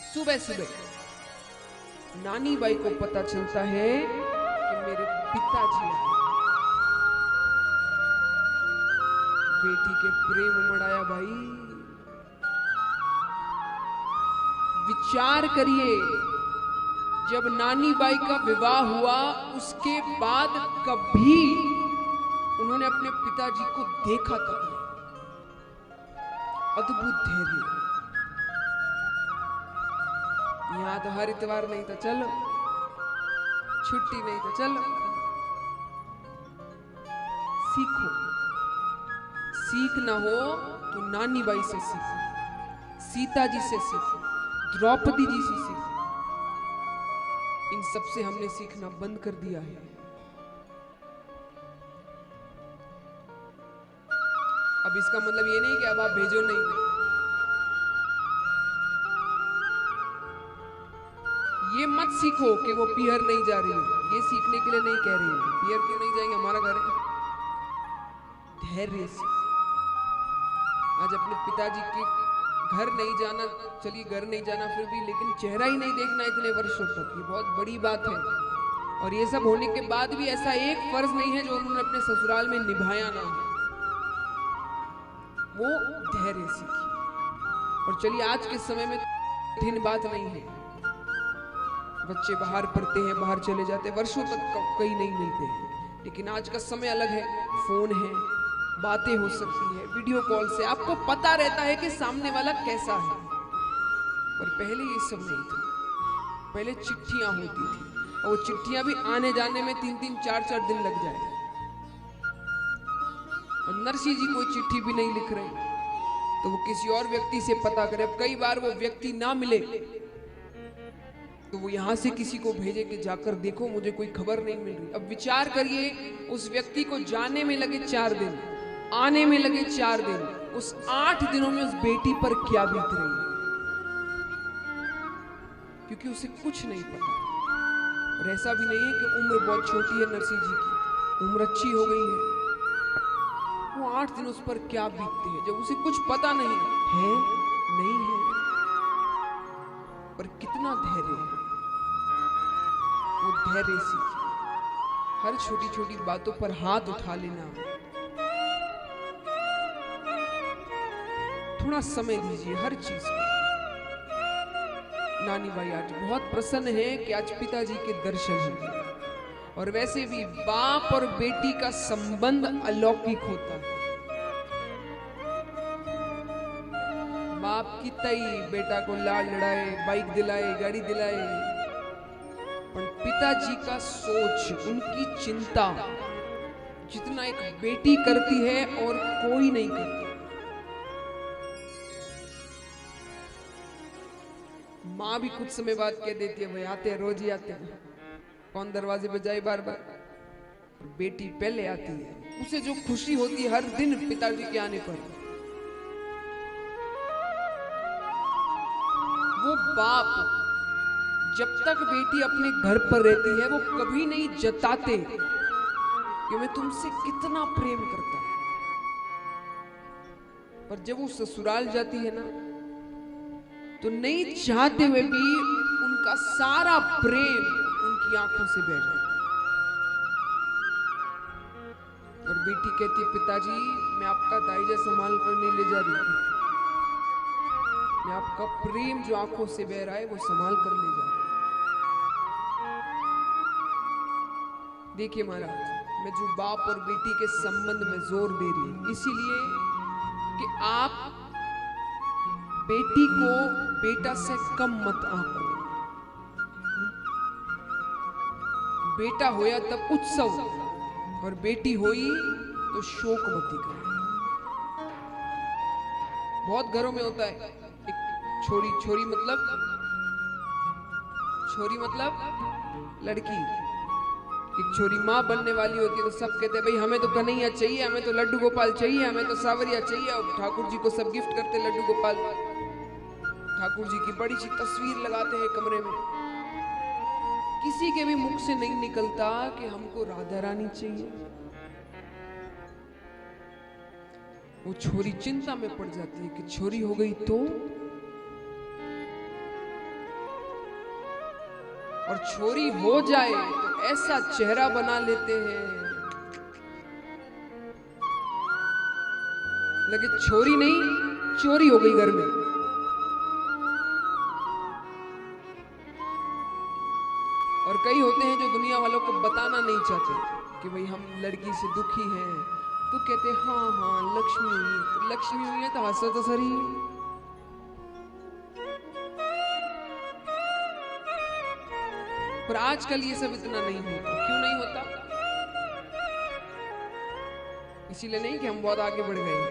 सुबह सुबह नानी बाई को पता चलता है कि मेरे पिताजी आए। बेटी के प्रेम उमड़ आया भाई। विचार करिए, जब नानी बाई का विवाह हुआ उसके बाद कभी उन्होंने अपने पिताजी को देखा तक नहीं। अद्भुत धैर्य। यहां तो हर इतवार नहीं तो चलो, छुट्टी नहीं तो चलो। सीखो, सीखना हो तो नानी बाई से सीखो, सीता जी से सीखो, द्रौपदी जी से सीखो। इन सब से हमने सीखना बंद कर दिया है। अब इसका मतलब ये नहीं कि अब आप भेजो नहीं। ये मत सीखो कि वो पियर नहीं जा रही है, ये सीखने के लिए नहीं कह रही है। पियर क्यों नहीं जाएंगे, हमारा घर है। धैर्य से आज अपने पिताजी के घर नहीं जाना, चलिए घर नहीं जाना फिर भी, लेकिन चेहरा ही नहीं देखना इतने वर्षों तक, ये बहुत बड़ी बात है। और ये सब होने के बाद भी ऐसा एक फर्ज नहीं है जो उन्होंने अपने ससुराल में निभाया ना हो। वो धैर्य सीखी। और चलिए आज के समय में कठिन बात नहीं है, बच्चे बाहर पढ़ते हैं, बाहर चले जाते हैं, वर्षों तक कहीं नहीं मिलते हैं। लेकिन आज का समय अलग है, फोन है, बातें हो सकती है वीडियो कॉल से, आपको पता रहता है कि सामने वाला कैसा है। पर पहले ये सब नहीं था। पहले चिट्ठियां होती थी और वो चिट्ठियां भी आने जाने में 3-3 4-4 दिन लग जाए। और नरसी जी कोई चिट्ठी भी नहीं लिख रहे तो वो किसी और व्यक्ति से पता करे। अब कई बार वो व्यक्ति ना मिले तो वो यहां से किसी को भेजे कि जाकर देखो मुझे कोई खबर नहीं मिल रही। अब विचार करिए, उस व्यक्ति को जाने में लगे 4 दिन, आने में लगे 4 दिन, उस 8 दिनों में उस बेटी पर क्या बीत रही है, क्योंकि उसे कुछ नहीं पता। और ऐसा भी नहीं है कि उम्र बहुत छोटी है नरसिंह जी की, उम्र अच्छी हो गई है। वो 8 दिन उस पर क्या बीतती है जब उसे कुछ पता नहीं है, नहीं है, पर कितना धैर्य है। वो धैर्य सीखिए। हर छोटी छोटी बातों पर हाथ उठा लेना, थोड़ा समय दीजिए हर चीज को। नानी बाई आज बहुत प्रसन्न है कि आज पिताजी के दर्शन हुए। और वैसे भी बाप और बेटी का संबंध अलौकिक होता है। बाप की तई बेटा को लाड लड़ाए, बाइक दिलाए, गाड़ी दिलाए, पर पिताजी का सोच, उनकी चिंता जितना एक बेटी करती है और कोई नहीं करता। माँ भी कुछ समय बाद कह देती है भाई आते हैं, रोज ही आते हैं, कौन दरवाजे पे जाए बार बार। बेटी पहले आती है, उसे जो खुशी होती है हर दिन पिताजी के आने पर, वो बाप जब तक बेटी अपने घर पर रहती है वो कभी नहीं जताते कि मैं तुमसे कितना प्रेम करता हूं। पर जब वो ससुराल जाती है ना तो नहीं चाहते हुए भी उनका सारा प्रेम उनकी आंखों से बह जाता है। और बेटी कहती है पिताजी मैं आपका दाइजा संभाल कर नहीं ले जा रही हूं, मैं आपका प्रेम जो आंखों से बह रहा है वो संभाल कर ले जा रही हूं। देखिए महाराज, मैं जो बाप और बेटी के संबंध में जोर दे रही हूं इसीलिए कि आप बेटी को बेटा से कम मत आंको। बेटा होया तब उत्सव और बेटी हुई तो शोक मती करे। बहुत घरों में होता है, एक छोरी मतलब लड़की, एक छोरी माँ बनने वाली होती है तो सब कहते हैं भाई हमें तो कन्हैया चाहिए, हमें तो लड्डू गोपाल चाहिए, हमें तो सावरिया चाहिए। और ठाकुर जी को सब गिफ्ट करते लड्डू गोपाल, ठाकुर जी की बड़ी सी तस्वीर लगाते हैं कमरे में। किसी के भी मुख से नहीं निकलता कि हमको राधा रानी चाहिए। वो छोरी चिंता में पड़ जाती है कि छोरी हो गई तो और छोरी हो जाए तो ऐसा चेहरा बना लेते हैं लगे छोरी नहीं चोरी हो गई घर में। और कई होते हैं जो दुनिया वालों को बताना नहीं चाहते कि भाई हम लड़की से दुखी हैं, तो कहते हाँ हाँ लक्ष्मी हुई है, तो लक्ष्मी हुई है तो हंसो तो सही। पर आजकल ये सब इतना नहीं होता। क्यों नहीं होता? इसीलिए नहीं कि हम बहुत आगे बढ़ गए हैं,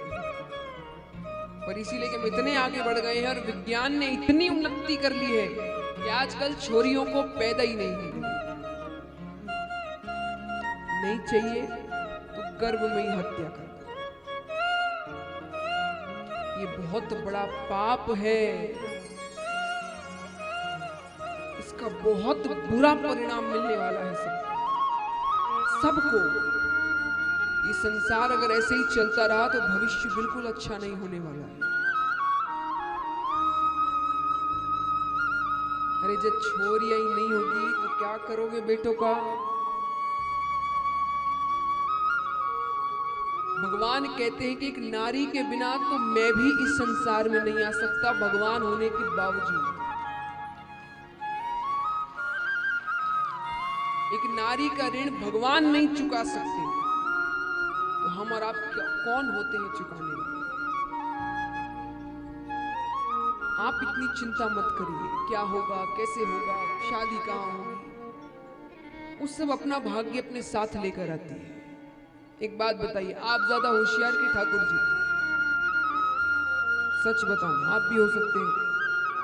पर इसीलिए कि हम इतने आगे बढ़ गए हैं और विज्ञान ने इतनी उन्नति कर ली है कि आजकल छोरियों को पैदा ही नहीं चाहिए तो गर्भ में ही हत्या कर दो। ये बहुत बड़ा पाप है, इसका बहुत बुरा परिणाम मिलने वाला है सबको। ये संसार अगर ऐसे ही चलता रहा तो भविष्य बिल्कुल अच्छा नहीं होने वाला है। अरे जब छोरियां ही नहीं होगी तो क्या करोगे बेटों का? भगवान कहते हैं कि एक नारी के बिना तो मैं भी इस संसार में नहीं आ सकता, भगवान होने के बावजूद। एक नारी का ऋण भगवान नहीं चुका सकते, तो हम और आप कौन होते हैं चुकाने वाले? आप इतनी चिंता मत करिए, क्या होगा, कैसे होगा, शादी कहाँ होगी, उस सब अपना भाग्य अपने साथ लेकर आती है। एक बात बताइए, आप ज्यादा होशियार कि ठाकुर जी? सच बताना, आप भी हो सकते हैं,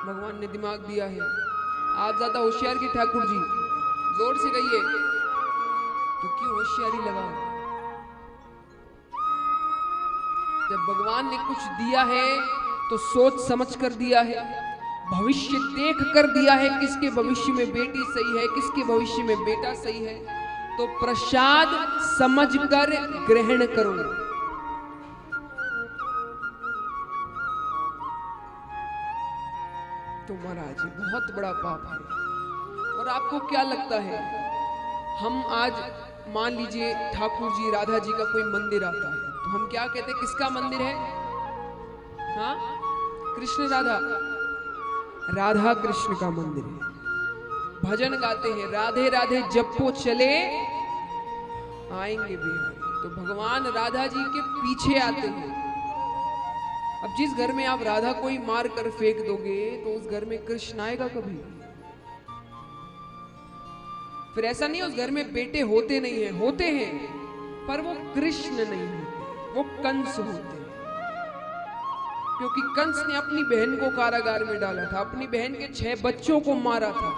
भगवान ने दिमाग दिया है। आप ज्यादा होशियार कि ठाकुर जी? जोर से कहिए। तो क्यों होशियारी लगाओ? जब भगवान ने कुछ दिया है तो सोच समझ कर दिया है, भविष्य देख कर दिया है, किसके भविष्य में बेटी सही है, किसके भविष्य में बेटा सही है, तो प्रसाद समझकर ग्रहण करो। तो महाराज बहुत बड़ा पाप है। और आपको क्या लगता है, हम आज मान लीजिए ठाकुर जी राधा जी का कोई मंदिर आता है तो हम क्या कहते हैं, किसका मंदिर है? हाँ, कृष्ण राधा, राधा कृष्ण का मंदिर है। भजन गाते हैं, राधे राधे जपो चले आएंगे बिहारी। तो भगवान राधा जी के पीछे आते हैं। अब जिस घर में आप राधा को ही मार कर फेंक दोगे तो उस घर में कृष्ण आएगा कभी? फिर ऐसा नहीं उस घर में बेटे होते नहीं हैं, होते हैं, पर वो कृष्ण नहीं होते, वो कंस होते हैं। क्योंकि कंस ने अपनी बहन को कारागार में डाला था, अपनी बहन के 6 बच्चों को मारा था।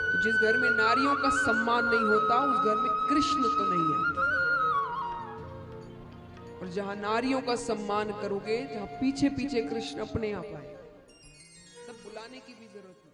तो जिस घर में नारियों का सम्मान नहीं होता उस घर में कृष्ण तो नहीं आते। और जहां नारियों का सम्मान करोगे, जहां पीछे पीछे कृष्ण अपने आप आए, तब बुलाने की भी जरूरत नहीं।